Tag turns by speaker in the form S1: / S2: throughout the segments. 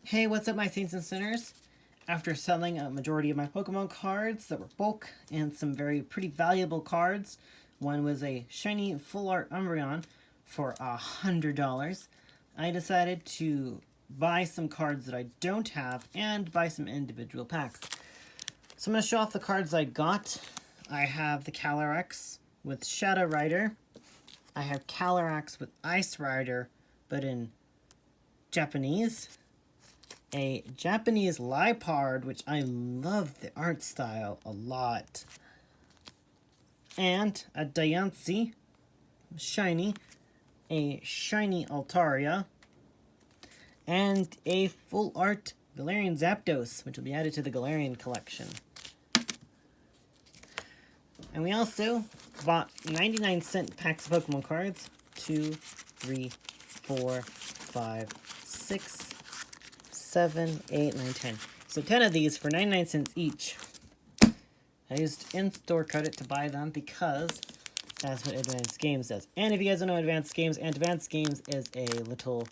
S1: Hey, what's up, my saints and sinners? After selling a majority of my Pokemon cards that were bulk and some very pretty valuable cards, one was a shiny full art Umbreon for $100, I decided to buy some cards that I don't have and buy some individual packs. So I'm going to show off the cards I got. I have the Calyrex with Shadow Rider. I have Calyrex with Ice Rider, but in Japanese. A Japanese Liepard, which I love the art style a lot. And a Diancie, shiny. A shiny Altaria. And a full art Galarian Zapdos, which will be added to the Galarian collection. And we also bought 99-cent packs of Pokemon cards. 2, 3, 4, 5, 6, 7, 8, 9, 10. So 10 of these for 99 cents each. I used in-store credit to buy them because that's what Advanced Games does. And if you guys don't know Advanced Games is a little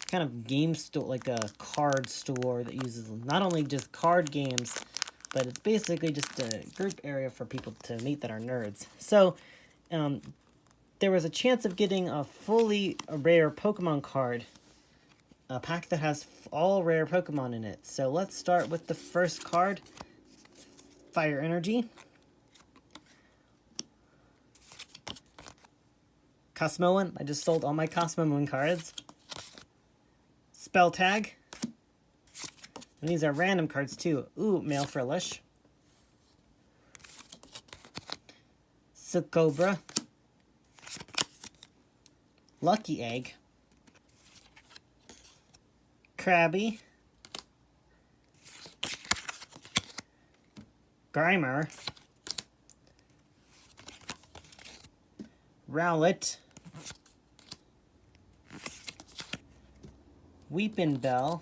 S1: kind of game store, like a card store that uses not only just card games, but it's basically just a group area for people to meet that are nerds. So, there was a chance of getting a fully rare Pokemon card, a pack that has all rare Pokemon in it. So let's start with the first card, Fire Energy. Cosmoan, I just sold all my Cosmoan cards. Spell Tag. And these are random cards too. Ooh, Male Frillish. Silcobra. Lucky Egg. Krabby. Grimer. Rowlet. Weepinbell.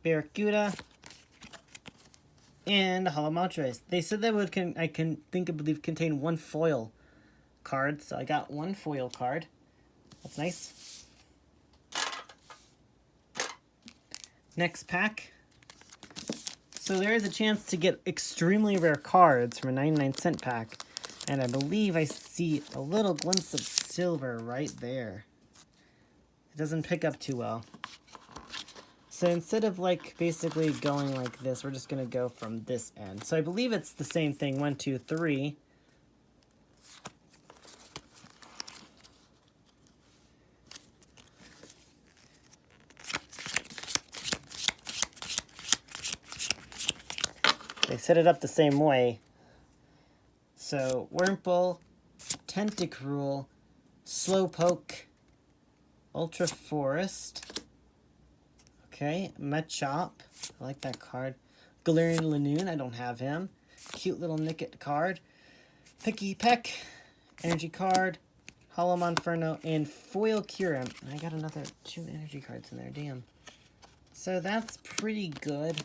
S1: Barracuda. And Hollow Moltres. They said that would believe contain one foil card, so I got one foil card. That's nice. Next pack. So there is a chance to get extremely rare cards from a 99-cent pack, and I believe I see a little glimpse of silver right there. It doesn't pick up too well. So instead of like basically going like this, we're just gonna go from this end. So I believe it's the same thing. 1, 2, 3. They set it up the same way. So Wurmple, Tentacruel, Slowpoke, Ultra Forest. Okay, Machop. I like that card. Galarian Lanoon, I don't have him. Cute little Nickit card. Picky Peck, energy card. Hollow Monferno, and Foil Kyurem. And I got another 2 energy cards in there, damn. So that's pretty good.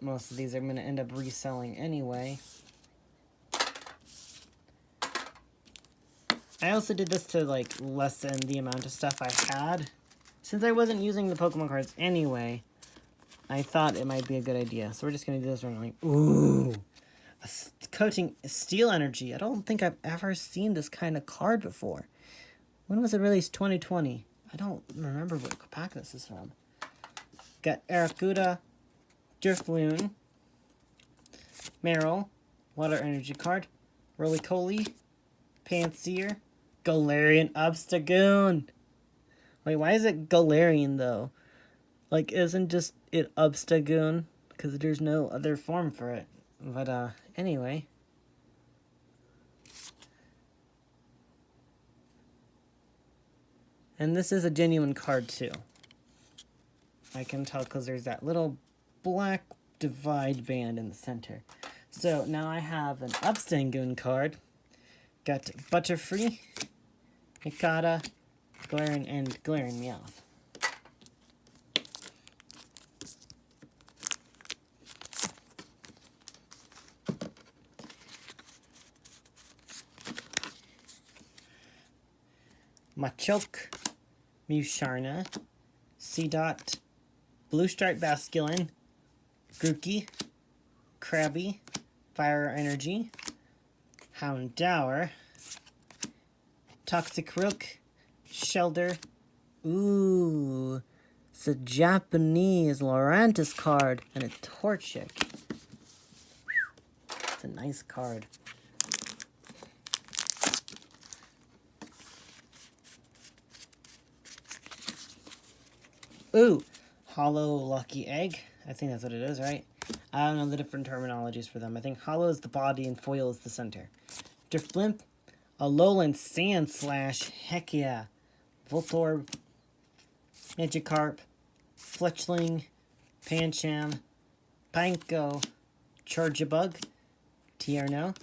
S1: Most of these I'm going to end up reselling anyway. I also did this to like lessen the amount of stuff I had. Since I wasn't using the Pokemon cards anyway, I thought it might be a good idea. So we're just going to do this one like, ooh, coating Steel Energy. I don't think I've ever seen this kind of card before. When was it released? 2020. I don't remember what pack this is from. Got Arracuda, Drifloon, Meryl, Water Energy card, Roly-Poly, Pansear, Galarian Obstagoon. Wait, why is it Galarian, though? Like, isn't just it Obstagoon? Because there's no other form for it. But, anyway. And this is a genuine card, too. I can tell because there's that little black divide band in the center. So, now I have an Obstagoon card. Got Butterfree, Mikata, Galarian, and Galarian Meowth. Machoke, Musharna, Seedot, Blue Stripe Basculin, Grookey, Krabby, Fire Energy, Houndour, Toxic Rook, Shelder. Ooh, it's a Japanese Lurantis card and a Torchic. It's a nice card. Ooh, Hollow Lucky Egg. I think that's what it is, right? I don't know the different terminologies for them. I think hollow is the body and foil is the center. Drifblimp, Alolan Sand Slash, heck yeah. Voltorb, Magikarp, Fletchling, Pancham, Pineco, Charjabug, Tierno,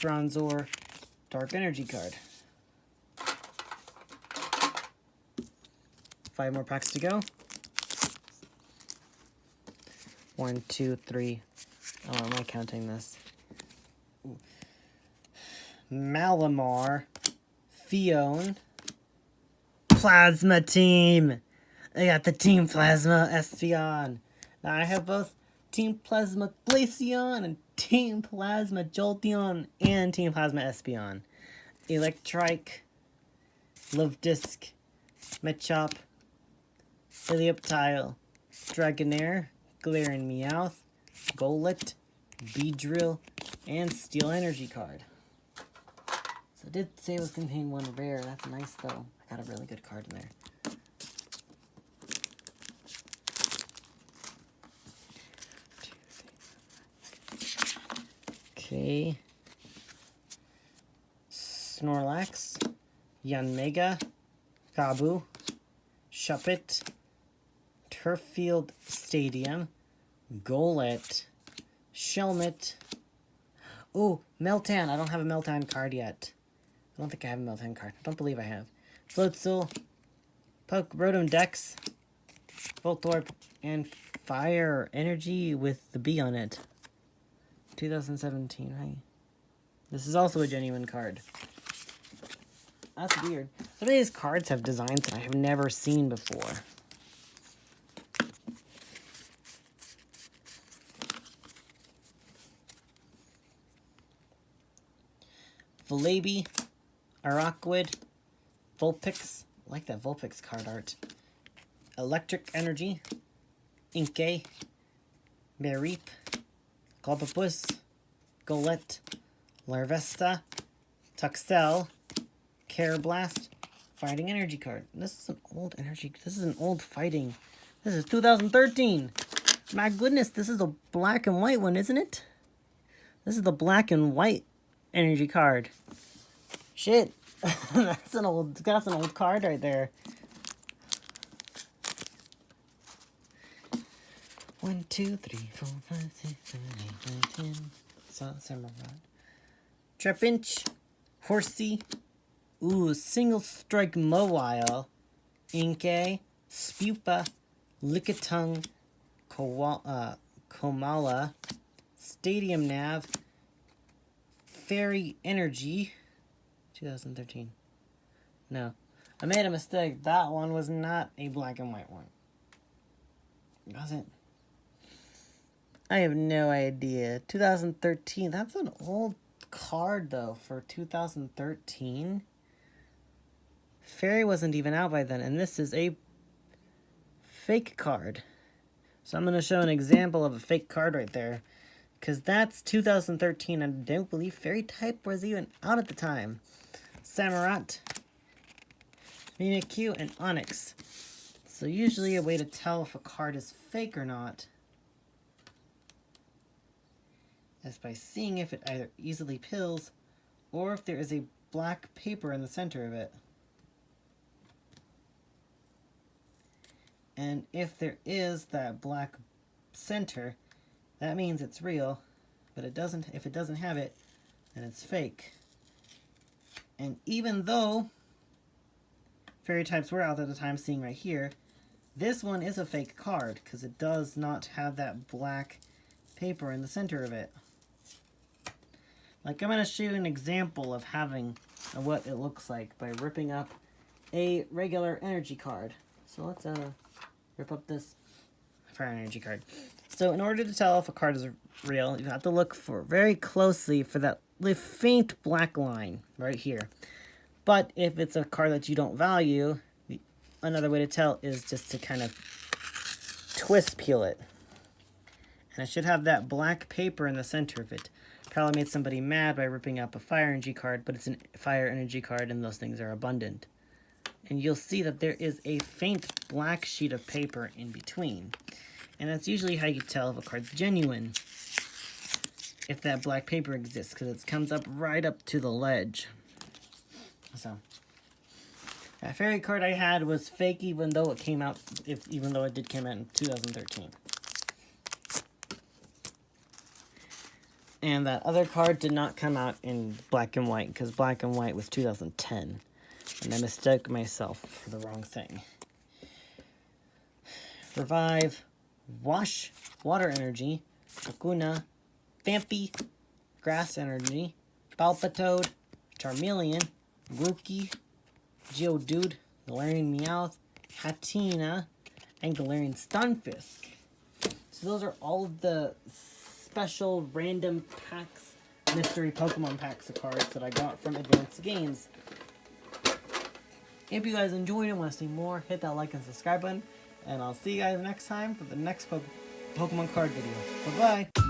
S1: Bronzor, Dark Energy card. 5 more packs to go. 1, 2, 3. Oh, am I counting this? Malamar, Fion, Plasma Team. I got the Team Plasma Espeon. Now I have both Team Plasma Glaceon and Team Plasma Jolteon and Team Plasma Espeon. Electrike, Love-Disc, Machop, Helioptile, Dragonair, Galarian Meowth, Golett, Beedrill, and Steel Energy card. So it did say it was contained 1 rare. That's nice though. I got a really good card in there. Okay. Snorlax, Yanmega, Kabu, Shuppet, Turffield Stadium, Golett, Shelmet. Oh, Meltan. I don't have a Meltan card yet. I don't think I have a Meltan card. I don't believe I have. Floatzel, Rotom Dex, Voltorb, and Fire Energy with the B on it. 2017, right? This is also a genuine card. That's weird. Some of these cards have designs that I have never seen before. Vullaby, Araquid, Vulpix. I like that Vulpix card art. Electric Energy, Inkay, Mareep, Globopus, Golett, Larvesta, Tuxel, Carablast, Fighting Energy card. This is an old energy. This is an old fighting. This is 2013. My goodness, this is a black and white one, isn't it? This is the black and white energy card. Shit. That's an old card right there. 1, 2, 3, 4, 5, 6, 7, 8, 9, 10. Samurai. Trapinch, Horsey, ooh, Single Strike Mawile, Inkay, Spupa, Lickitung, Komala, Stadium Nav, Fairy Energy, 2013. No, I made a mistake. That one was not a black and white one. Was it? I have no idea. 2013. That's an old card, though, for 2013. Fairy wasn't even out by then, and this is a fake card. So I'm going to show an example of a fake card right there, because that's 2013, and I don't believe Fairy type was even out at the time. Samurott, Mimikyu, and Onix. So usually a way to tell if a card is fake or not is by seeing if it either easily pills or if there is a black paper in the center of it. And if there is that black center, that means it's real, but if it doesn't have it, then it's fake. And even though fairy types were out at the time, seeing right here, this one is a fake card because it does not have that black paper in the center of it. Like, I'm going to show you an example of having of what it looks like by ripping up a regular energy card. So let's rip up this fire energy card. So in order to tell if a card is real, you have to look for very closely for that faint black line right here. But if it's a card that you don't value, another way to tell is just to kind of twist peel it. And it should have that black paper in the center of it. Probably made somebody mad by ripping up a fire energy card, but it's a fire energy card and those things are abundant. And you'll see that there is a faint black sheet of paper in between. And that's usually how you tell if a card's genuine, if that black paper exists, because it comes up right up to the ledge. So, that fairy card I had was fake, even though it came out, even though it did come out in 2013. And that other card did not come out in black and white, because black and white was 2010. And I mistook myself for the wrong thing. Revive, Wash, Water Energy, Kakuna, Vampy, Grass Energy, Palpitoad, Charmeleon, Grookey, Geodude, Galarian Meowth, Hatenna, and Galarian Stunfisk. So those are all of the special random packs, mystery Pokemon packs of cards that I got from Advanced Games. If you guys enjoyed and want to see more, hit that like and subscribe button. And I'll see you guys next time for the next Pokemon card video. Bye-bye!